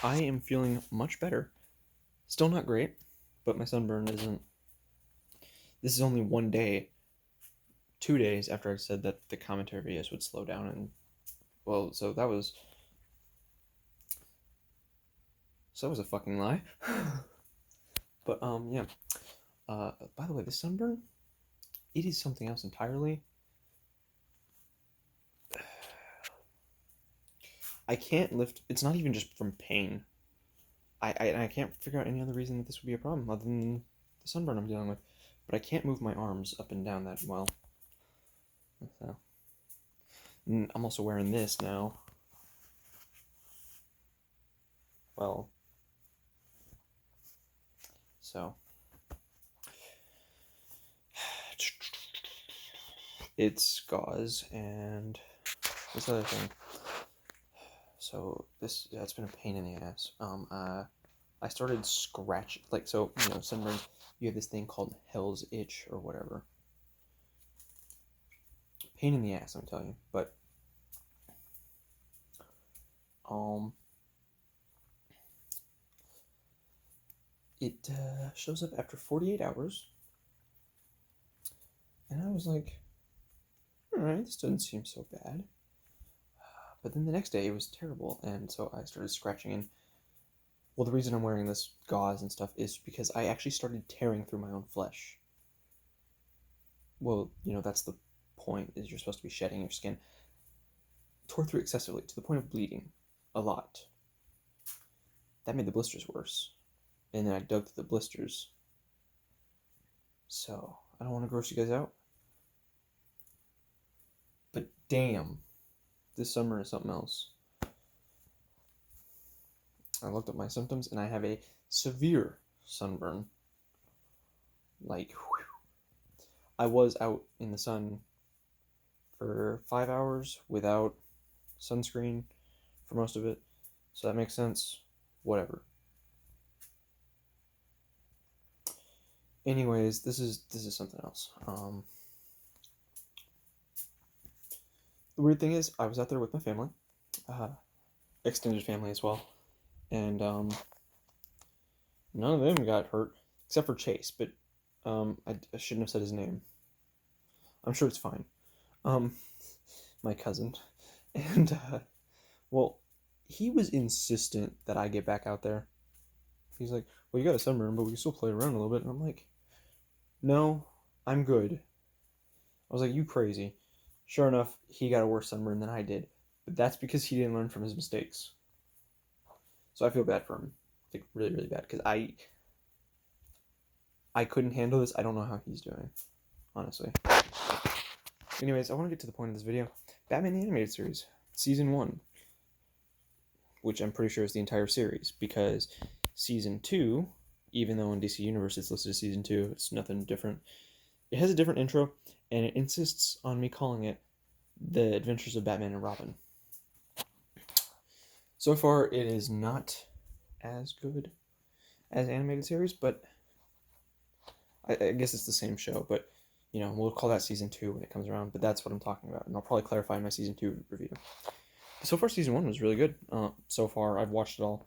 I am feeling much better. Still not great, but my sunburn isn't. This is only one day, 2 days after I said that the commentary videos would slow down, and well, so that was a fucking lie. But yeah. By the way, the sunburn, it is something else entirely. I can't lift. It's not even just from pain. I can't figure out any other reason that this would be a problem other than the sunburn I'm dealing with. But I can't move my arms up and down that well. So, and I'm also wearing this now. Well, so it's gauze and this other thing. So this, yeah, it's been a pain in the ass. I started scratching, like, so, sunburns, you have this thing called Hell's Itch or whatever. Pain in the ass, I'm telling you. But um, it shows up after 48 hours, and I was like, all right, this doesn't seem so bad. But then the next day it was terrible, and so I started scratching. And well, the reason I'm wearing this gauze and stuff is because I actually started tearing through my own flesh. Well, that's the point, is you're supposed to be shedding your skin. Tore through excessively to the point of bleeding a lot. That made the blisters worse, and then I dug through the blisters. So I don't want to gross you guys out, but damn, this summer is something else. I looked up my symptoms, and I have a severe sunburn. Like, whew. I was out in the sun for 5 hours without sunscreen for most of it, so that makes sense. Whatever. Anyways, this is something else. The weird thing is, I was out there with my family, extended family as well, and none of them got hurt except for Chase. But I shouldn't have said his name. I'm sure it's fine. My cousin, and well, he was insistent that I get back out there. He's like, "Well, you got a sunburn, but we can still play around a little bit." And I'm like, "No, I'm good." I was like, "You crazy?" Sure enough, he got a worse sunburn than I did, but that's because he didn't learn from his mistakes. So I feel bad for him. I think really, really bad, because I couldn't handle this. I don't know how he's doing, honestly. Anyways, I want to get to the point of this video. Batman the Animated Series, Season 1, which I'm pretty sure is the entire series, because Season 2, even though in DC Universe it's listed as Season 2, it's nothing different. It has a different intro, and it insists on me calling it The Adventures of Batman and Robin. So far, it is not as good as animated series, but I guess it's the same show. But we'll call that Season 2 when it comes around. But that's what I'm talking about, and I'll probably clarify in my Season 2 review. But so far, Season 1 was really good. So far, I've watched it all.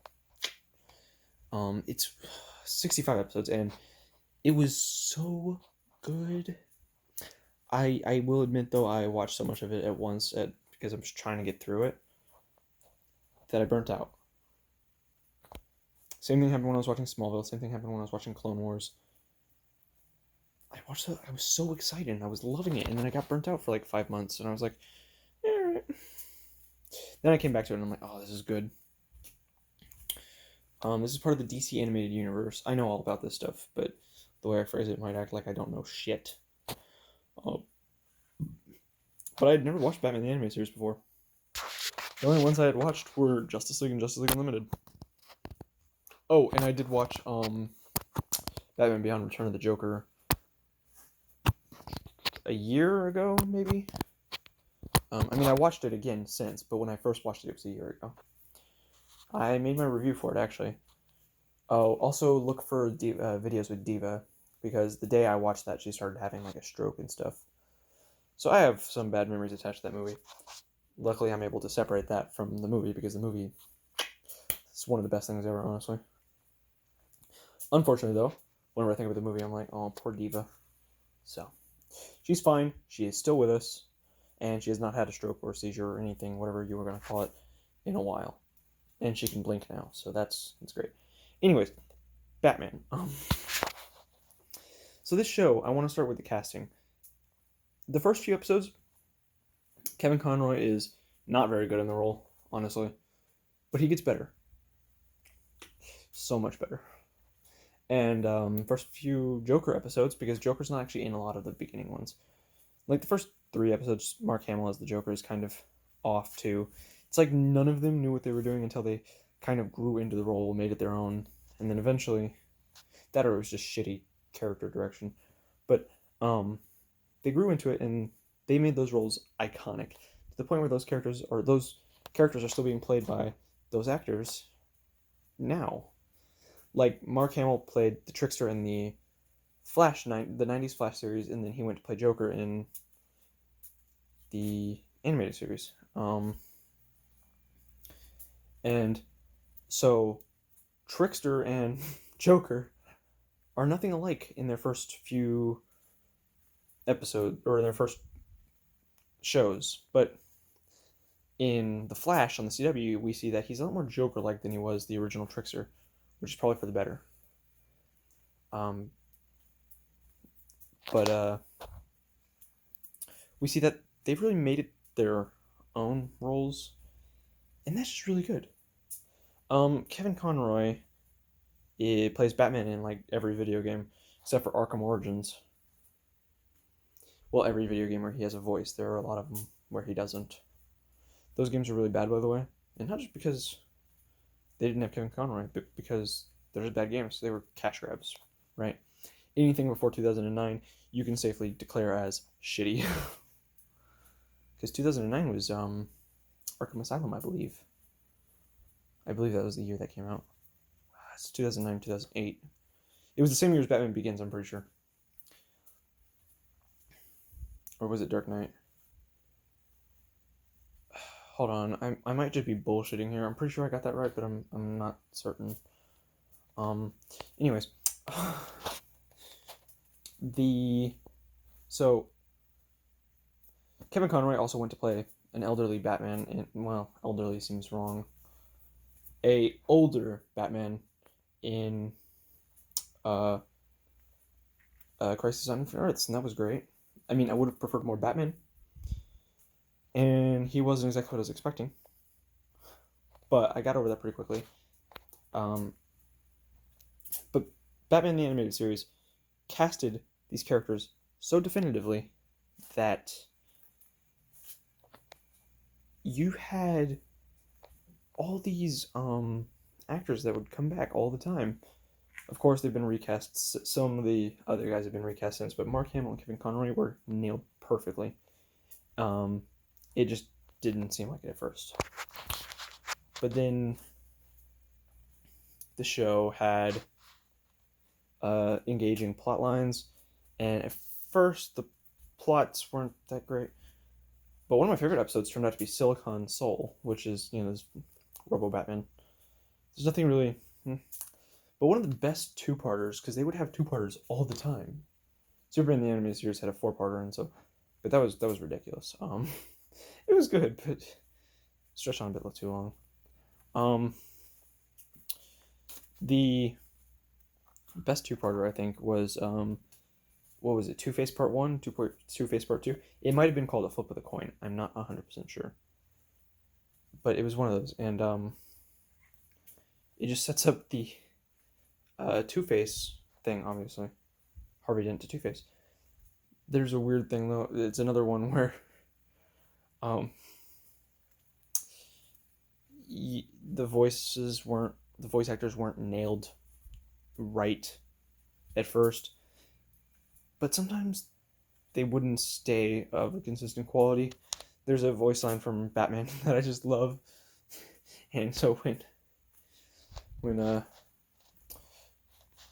It's 65 episodes, and it was so good. I will admit, though, I watched so much of it at once because I'm just trying to get through it, that I burnt out. Same thing happened when I was watching Smallville. Same thing happened when I was watching Clone Wars. I watched it. I was so excited, and I was loving it, and then I got burnt out for like 5 months, and I was like, all right. Then I came back to it, and I'm like, oh, this is good. This is part of the DC animated universe. I know all about this stuff, but the way I phrase it might act like I don't know shit. But I had never watched Batman the Animated Series before. The only ones I had watched were Justice League and Justice League Unlimited. Oh, and I did watch Batman Beyond Return of the Joker a year ago, maybe? I watched it again since, but when I first watched it, it was a year ago. I made my review for it, actually. Oh, also look for videos with Diva, because the day I watched that, she started having like a stroke and stuff. So I have some bad memories attached to that movie. Luckily, I'm able to separate that from the movie, because the movie It's one of the best things ever, honestly. Unfortunately, though, whenever I think about the movie, I'm like, oh, poor Diva. So, she's fine. She is still with us, and she has not had a stroke or a seizure or anything, whatever you were going to call it, in a while. And she can blink now, so that's great. Anyways, Batman. So this show, I want to start with the casting. The first few episodes, Kevin Conroy is not very good in the role, honestly. But he gets better. So much better. And first few Joker episodes, because Joker's not actually in a lot of the beginning ones. Like the first 3 episodes, Mark Hamill as the Joker is kind of off too. It's like none of them knew what they were doing until they kind of grew into the role, made it their own, and then eventually, that or it was just shitty character direction. But they grew into it and they made those roles iconic to the point where those characters are still being played by those actors now. Like Mark Hamill played the Trickster in the the 90s Flash series, and then he went to play Joker in the animated series. And so Trickster and Joker are nothing alike in their first few episodes, or in their first shows, but in The Flash on the CW, we see that he's a lot more Joker-like than he was the original Trickster, which is probably for the better. But we see that they've really made it their own roles, and that's just really good. Kevin Conroy plays Batman in like every video game except for Arkham Origins. Well, every video game where he has a voice. There are a lot of them where he doesn't. Those games are really bad, by the way, and not just because they didn't have Kevin Conroy, but because they're just bad games. They were cash grabs, right? Anything before 2009, you can safely declare as shitty. Because 2009 was Arkham Asylum, I believe. I believe that was the year that came out. It's 2009, 2008. It was the same year as Batman Begins, I'm pretty sure. Or was it Dark Knight? Hold on, I might just be bullshitting here. I'm pretty sure I got that right, but I'm not certain. Anyways, so Kevin Conroy also went to play an elderly Batman in, well, elderly seems wrong. A older Batman in Crisis on Infinite Earths, and that was great. I mean, I would have preferred more Batman, and he wasn't exactly what I was expecting, but I got over that pretty quickly. But Batman the Animated Series casted these characters so definitively that you had all these actors that would come back all the time. Of course, they've been recast. Some of the other guys have been recast since, but Mark Hamill and Kevin Conroy were nailed perfectly. It just didn't seem like it at first. But then the show had engaging plot lines, and at first the plots weren't that great. But one of my favorite episodes turned out to be Silicon Soul, which is, this Robo Batman. There's nothing really. But one of the best two-parters, because they would have two-parters all the time. Superman the Animated Series had a 4-parter, and so, but that was ridiculous. It was good, but stretched on a bit too long. The best two-parter, I think, was what was it? Two-Face Part 1, Two-Face Part 2. It might have been called A Flip of the Coin. I'm not 100% sure, but it was one of those, and it just sets up the Two-Face thing, obviously. Harvey Dent to Two-Face. There's a weird thing, though. It's another one where the voice actors weren't nailed right at first, but sometimes they wouldn't stay of a consistent quality. There's a voice line from Batman that I just love, and so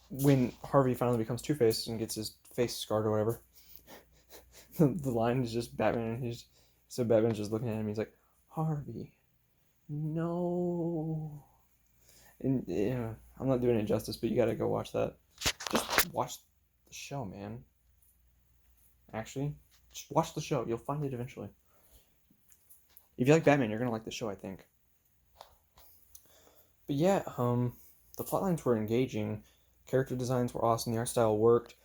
when Harvey finally becomes Two-Face and gets his face scarred or whatever, the line is just Batman, and Batman's just looking at him. He's like, "Harvey, no." And yeah, I'm not doing it justice, but you gotta go watch that. Just watch the show, man. Actually, just watch the show. You'll find it eventually. If you like Batman, you're gonna like the show, I think. But yeah, the plotlines were engaging, character designs were awesome, the art style worked.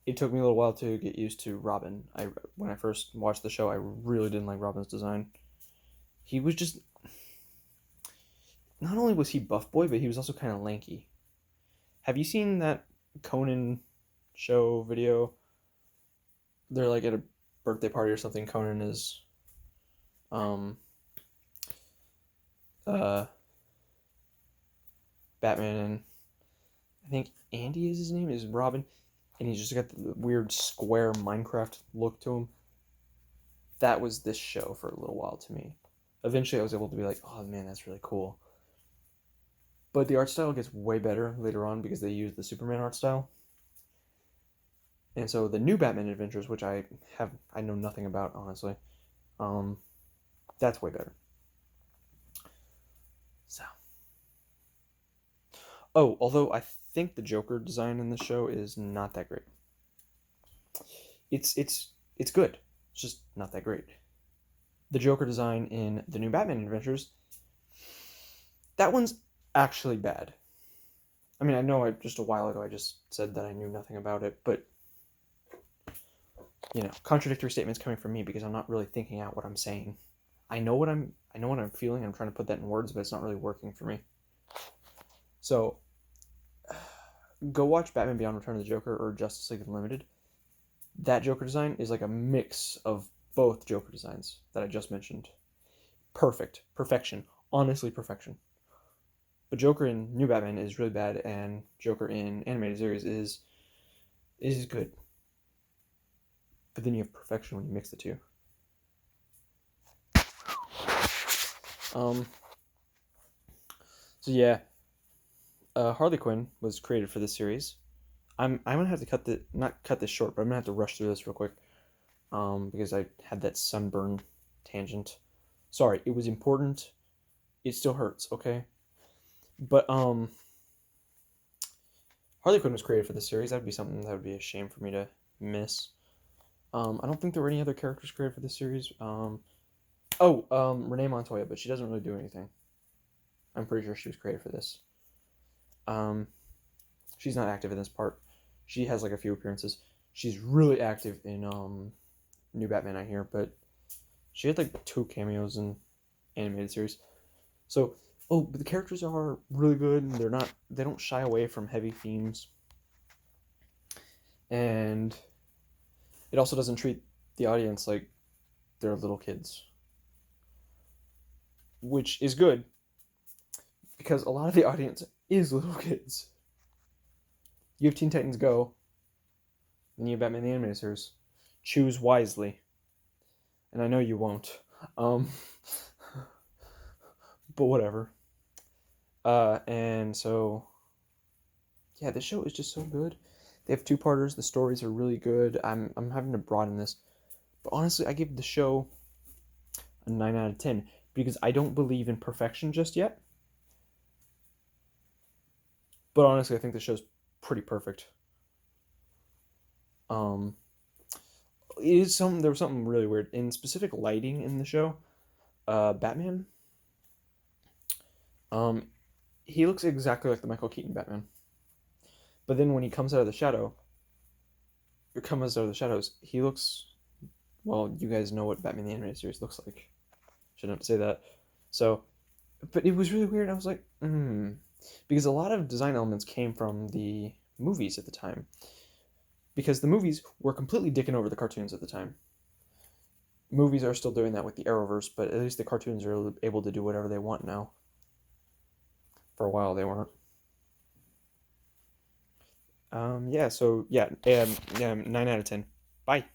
It took me a little while to get used to Robin. When I first watched the show, I really didn't like Robin's design. He was just not only was he buff boy, but he was also kind of lanky. Have you seen that Conan show video? They're like at a birthday party or something. Conan is um uh Batman, and I think Andy is his name, is Robin, and he's just got the weird square Minecraft look to him. That was this show for a little while to me. Eventually I was able to be like, oh man, that's really cool. But the art style gets way better later on because they use the Superman art style. And so the new Batman Adventures, which I know nothing about, honestly, um, that's way better. So, oh, although I think the Joker design in the show is not that great. It's good. It's just not that great. The Joker design in the new Batman Adventures, that one's actually bad. I mean, I know just a while ago I just said that I knew nothing about it, but contradictory statements coming from me because I'm not really thinking out what I'm saying. I know what I'm feeling. I'm trying to put that in words, but it's not really working for me. So, go watch Batman Beyond Return of the Joker or Justice League Unlimited. That Joker design is like a mix of both Joker designs that I just mentioned. Perfection, honestly perfection. But Joker in New Batman is really bad, and Joker in animated series is good. But then you have perfection when you mix the two. So yeah, Harley Quinn was created for this series. I'm gonna have to not cut this short, but I'm gonna have to rush through this real quick, because I had that sunburn tangent. Sorry, it was important. It still hurts, okay? But Harley Quinn was created for this series. That would be something that would be a shame for me to miss. I don't think there were any other characters created for this series. Renee Montoya, but she doesn't really do anything. I'm pretty sure she was created for this. She's not active in this part. She has like a few appearances. She's really active in New Batman, I hear, but she had like 2 cameos in animated series. So, but the characters are really good. They don't shy away from heavy themes, and it also doesn't treat the audience like they're little kids, which is good because a lot of the audience is little kids. You have Teen Titans Go, and you have Batman the Animated Series. Choose wisely, and I know you won't. Um, but whatever. And so, yeah, this show is just so good. They have 2-parters. The stories are really good. I'm having to broaden this, but honestly, I give the show a 9 out of 10 because I don't believe in perfection just yet. But honestly, I think the show's pretty perfect. Um, there was something really weird in specific lighting in the show. Batman. He looks exactly like the Michael Keaton Batman. But then when he comes out of the shadows, he looks. Well, you guys know what Batman the Animated Series looks like. Shouldn't have to say that. So, but it was really weird. I was like, because a lot of design elements came from the movies at the time. Because the movies were completely dicking over the cartoons at the time. Movies are still doing that with the Arrowverse, but at least the cartoons are able to do whatever they want now. For a while, they weren't. Yeah, so yeah, 9 out of 10. Bye.